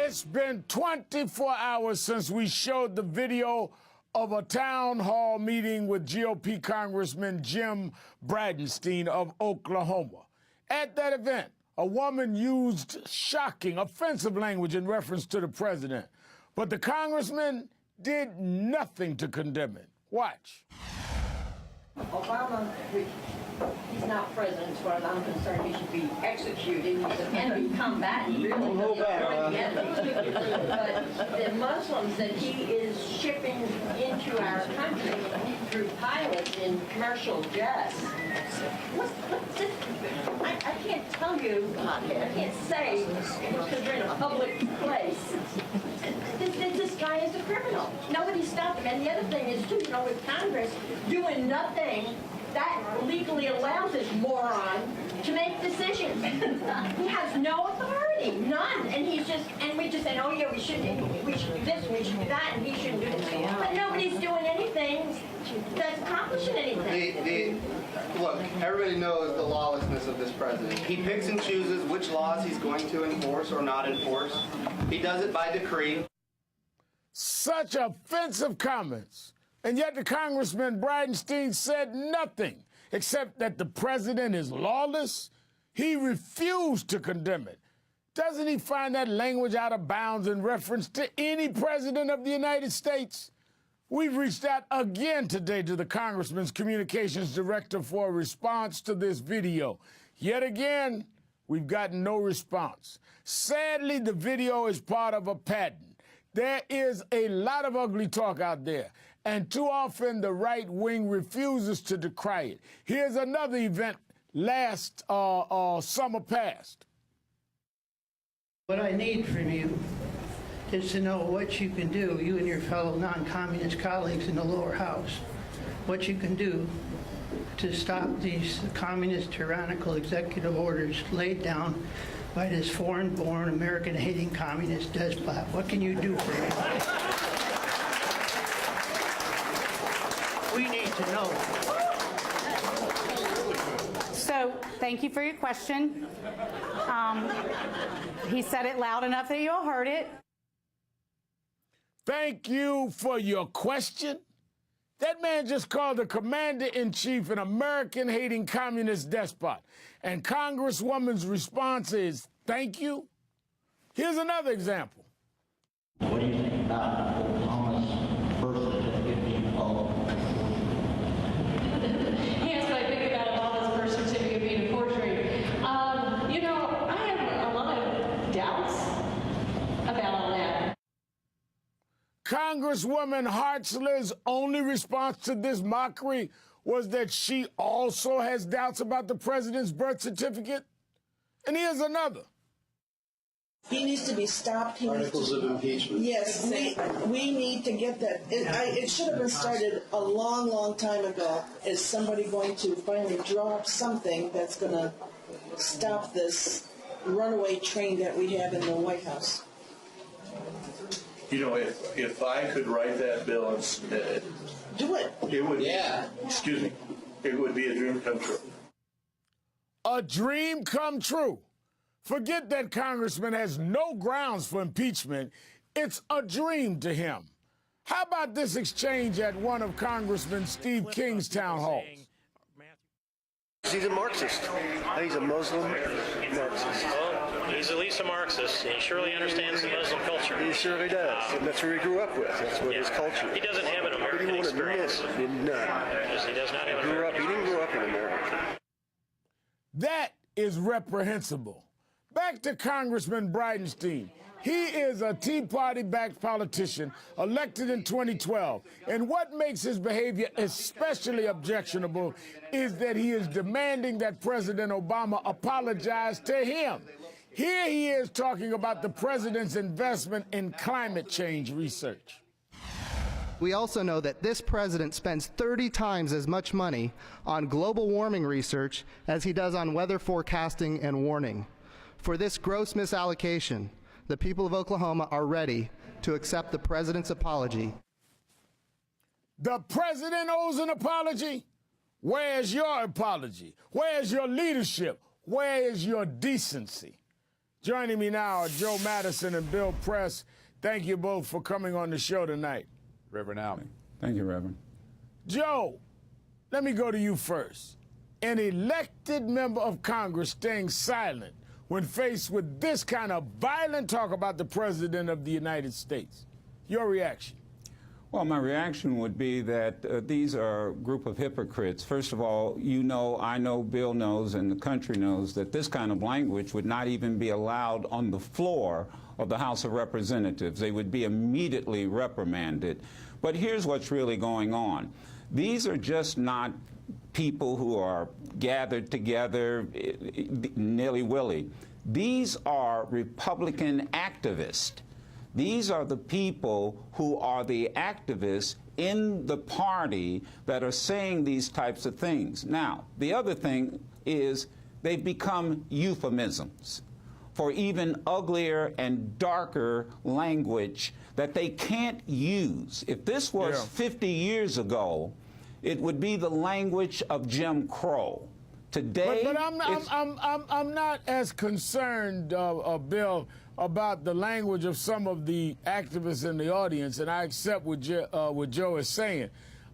It's been 24 hours since we showed the video of a town hall meeting with GOP Congressman Jim Bridenstine of Oklahoma. At that event, a woman used shocking, offensive language in reference to the president, but the congressman did nothing to condemn it. Watch. Obama, he's not president as far as I'm concerned. He should be executed. He's an enemy combatant, really. But the Muslims that he is shipping into our country through pilots in commercial jets, what's this? I can't tell you, I can't say, because we're in a public place. This guy is a criminal. Nobody stopped him. And the other thing is, too, you know, with Congress doing nothing, that legally allows this moron to make decisions. He has no authority, none. And he's just, and we just say, oh yeah, we should do this, we should do that, and he shouldn't do this. But nobody's doing anything that's accomplishing anything. Look, everybody knows the lawlessness of this president. He picks and chooses which laws he's going to enforce or not enforce. He does it by decree. Such offensive comments. And yet the Congressman Bridenstine said nothing except that the president is lawless. He refused to condemn it. Doesn't he find that language out of bounds in reference to any president of the United States? We've reached out again today to the Congressman's communications director for a response to this video. Yet again, we've gotten no response. Sadly, the video is part of a pattern. There is a lot of ugly talk out there, and too often the right wing refuses to decry it. Here's another event last summer past. What I need from you is to know what you can do, you and your fellow non-communist colleagues in the lower house, what you can do to stop these communist tyrannical executive orders laid down by this foreign-born, American-hating communist despot. What can you do for me? We need to know. So, thank you for your question. He said it loud enough that you all heard it. Thank you for your question. That man just called the commander-in-chief an American-hating communist despot. And Congresswoman's response is, thank you. Here's another example. What do you think about Oklahoma's birth certificate being followed? Here's what I think about Obama's birth certificate being a forgery. You know, I have a lot of doubts about all that. Congresswoman Hartzler's only response to this mockery was that she also has doubts about the president's birth certificate. And here's another. He needs to be stopped. Articles of impeachment. Yes, we need to get that. It should have been started a long, long time ago. Is somebody going to finally draw up something that's going to stop this runaway train that we have in the White House? You know, if I could write that bill instead, do it. It would. Yeah. Excuse me. It would be a dream come true. A dream come true. Forget that Congressman has no grounds for impeachment. It's a dream to him. How about this exchange at one of Congressman Steve King's town halls? He's a Marxist. He's a Muslim Marxist. Well, he's at least a Marxist. He surely understands the Muslim culture. He surely does. And that's where he grew up with. That's what his culture is. He doesn't have an American experience. No. He does not have an American experience. He didn't grow up in America. That is reprehensible. Back to Congressman Bridenstine. He is a Tea Party-backed politician elected in 2012. And what makes his behavior especially objectionable is that he is demanding that President Obama apologize to him. Here he is talking about the president's investment in climate change research. We also know that this president spends 30 times as much money on global warming research as he does on weather forecasting and warning. For this gross misallocation, the people of Oklahoma are ready to accept the president's apology. The president owes an apology? Where's your apology? Where's your leadership? Where is your decency? Joining me now are Joe Madison and Bill Press. Thank you both for coming on the show tonight. Reverend Allen. Thank you, Reverend. Joe, let me go to you first. An elected member of Congress staying silent when faced with this kind of violent talk about the President of the United States. Your reaction? Well, my reaction would be that these are a group of hypocrites. First of all, you know, I know, Bill knows, and the country knows that this kind of language would not even be allowed on the floor of the House of Representatives. They would be immediately reprimanded. But here's what's really going on. These are just not people who are gathered together nilly-willy. These are Republican activists. These are the people who are the activists in the party that are saying these types of things. Now, the other thing is they've become euphemisms for even uglier and darker language that they can't use. If this was 50 years ago, it would be the language of Jim Crow. Today, but I'm not as concerned, Bill, about the language of some of the activists in the audience, and I accept what Joe is saying.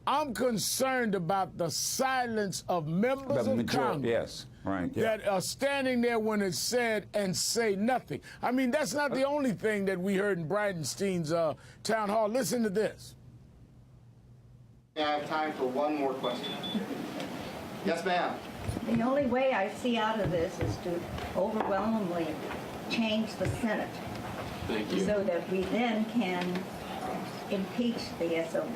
I'm concerned about the silence of members of Congress that are standing there when it's said and say nothing. I mean, that's not the only thing that we heard in Bridenstine's town hall. Listen to this. I have time for one more question. Yes, ma'am. The only way I see out of this is to overwhelmingly change the Senate. Thank you. So that we then can impeach the SOB.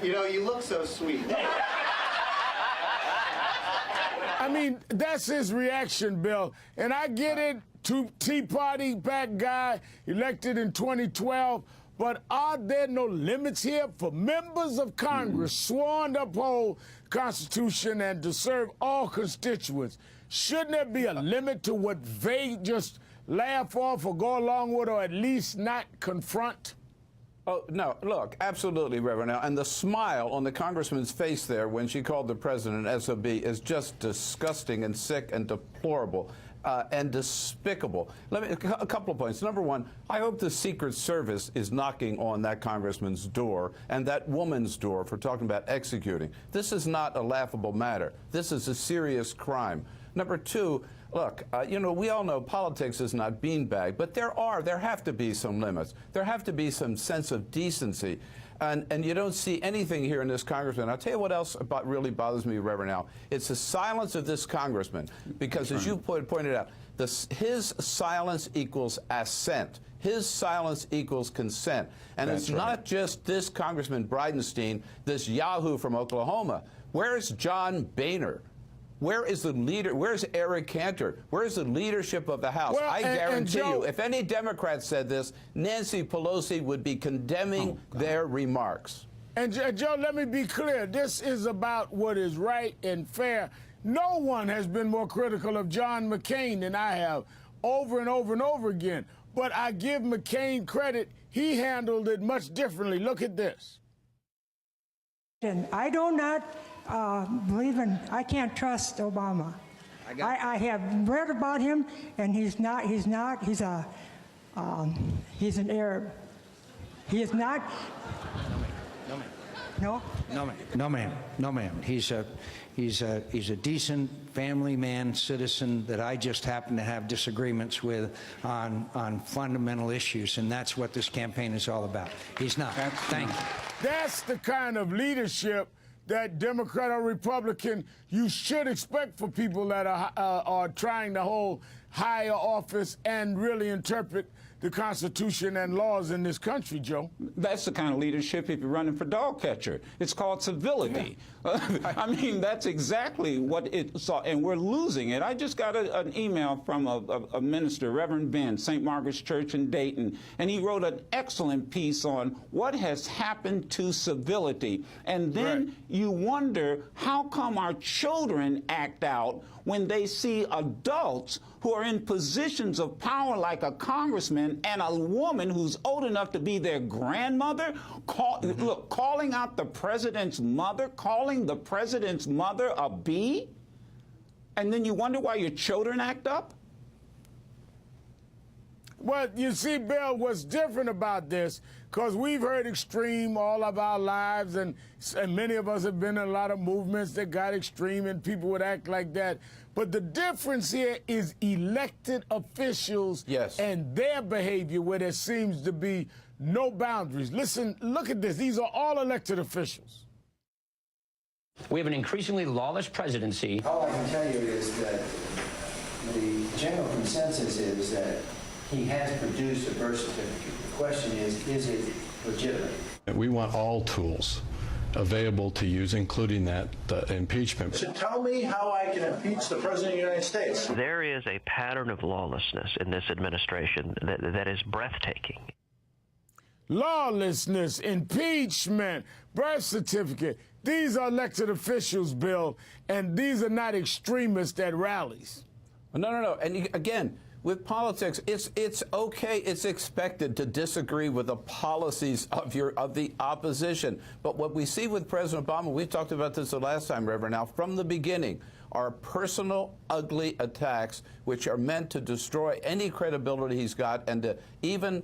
You know, you look so sweet. I mean, that's his reaction, Bill. And I get it, Tea Party back guy, elected in 2012. But are there no limits here for members of Congress sworn to uphold the Constitution and to serve all constituents? Shouldn't there be a limit to what they just laugh off or go along with or at least not confront? Oh, no, look, absolutely, Reverend Al. And the smile on the congressman's face there when she called the president an SOB is just disgusting and sick and deplorable and despicable. A couple of points. Number one, I hope the Secret Service is knocking on that congressman's door and that woman's door for talking about executing. This is not a laughable matter. This is a serious crime. Number two, look, you know, we all know politics is not beanbag, but there have to be some limits. There have to be some sense of decency. And you don't see anything here in this congressman. I'll tell you what else really bothers me, Reverend Al. It's the silence of this congressman, because as you pointed out, his silence equals assent. His silence equals consent. And it's not just this Congressman Bridenstine, this yahoo from Oklahoma. Where's John Boehner? Where is the leader? Where's Eric Cantor? Where's the leadership of the House? Well, I guarantee Joe, you, if any Democrat said this, Nancy Pelosi would be condemning their remarks. And Joe, let me be clear. This is about what is right and fair. No one has been more critical of John McCain than I have, over and over and over again. But I give McCain credit. He handled it much differently. Look at this. And I do not believe in, I can't trust Obama. I have read about him, and he's an Arab. He is not. No? No, ma'am. No, ma'am. No, ma'am. He's a decent family man, citizen that I just happen to have disagreements with on fundamental issues, and that's what this campaign is all about. He's not. Thank you. That's the kind of leadership that Democrat or Republican you should expect for people that are trying to hold higher office and really interpret the Constitution and laws in this country, Joe. That's the kind of leadership if you're running for dog catcher. It's called civility. I mean, that's exactly what it saw, and we're losing it. I just got an email from a minister, Reverend Ben, St. Margaret's Church in Dayton, and he wrote an excellent piece on what has happened to civility. And then you wonder, how come our children act out when they see adults who are in positions of power like a congressman congressman and a woman who's old enough to be their grandmother, calling out the president's mother, calling the president's mother a bee, and then you wonder why your children act up? Well, you see, Bill, what's different about this, because we've heard extreme all of our lives, and many of us have been in a lot of movements that got extreme and people would act like that. But the difference here is elected officials and their behavior, where there seems to be no boundaries. Listen, look at this. These are all elected officials. We have an increasingly lawless presidency. All I can tell you is that the general consensus is that he has produced a birth certificate. The question is it legitimate? We want all tools available to use, including the impeachment. So tell me how I can impeach the President of the United States. There is a pattern of lawlessness in this administration that is breathtaking. Lawlessness, impeachment, birth certificate. These are elected officials, Bill, and these are not extremists at rallies. No. And again, with politics, it's okay, it's expected to disagree with the policies of the opposition. But what we see with President Obama, we talked about this the last time, Reverend, now from the beginning, are personal, ugly attacks which are meant to destroy any credibility he's got, and to even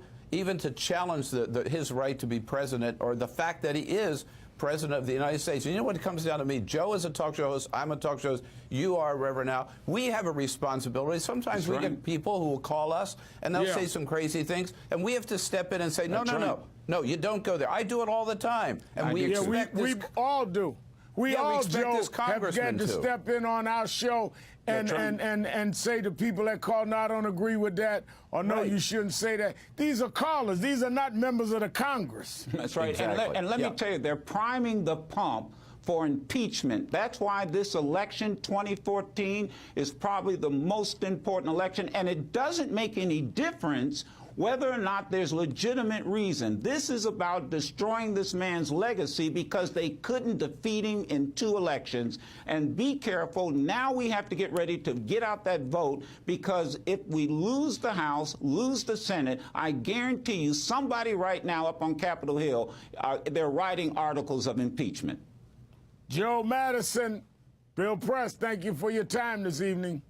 to challenge his right to be president, or the fact that he is President of the United States. And you know what it comes down to me? Joe is a talk show host. I'm a talk show host. You are, Reverend Al. We have a responsibility. Sometimes we get people who will call us and they'll say some crazy things, and we have to step in and say, no, you don't go there. I do it all the time, and we expect we all do. We all, Joe, have got to step in on our show and say to people that call, no, I don't agree with that, or no, you shouldn't say that. These are callers. These are not members of the Congress. That's right. Exactly. And let me tell you, they're priming the pump for impeachment. That's why this election, 2014, is probably the most important election, and it doesn't make any difference whether or not there's legitimate reason. This is about destroying this man's legacy because they couldn't defeat him in 2 elections. And be careful, now we have to get ready to get out that vote, because if we lose the House, lose the Senate, I guarantee you somebody right now up on Capitol Hill, they're writing articles of impeachment. Joe Madison, Bill Press, thank you for your time this evening.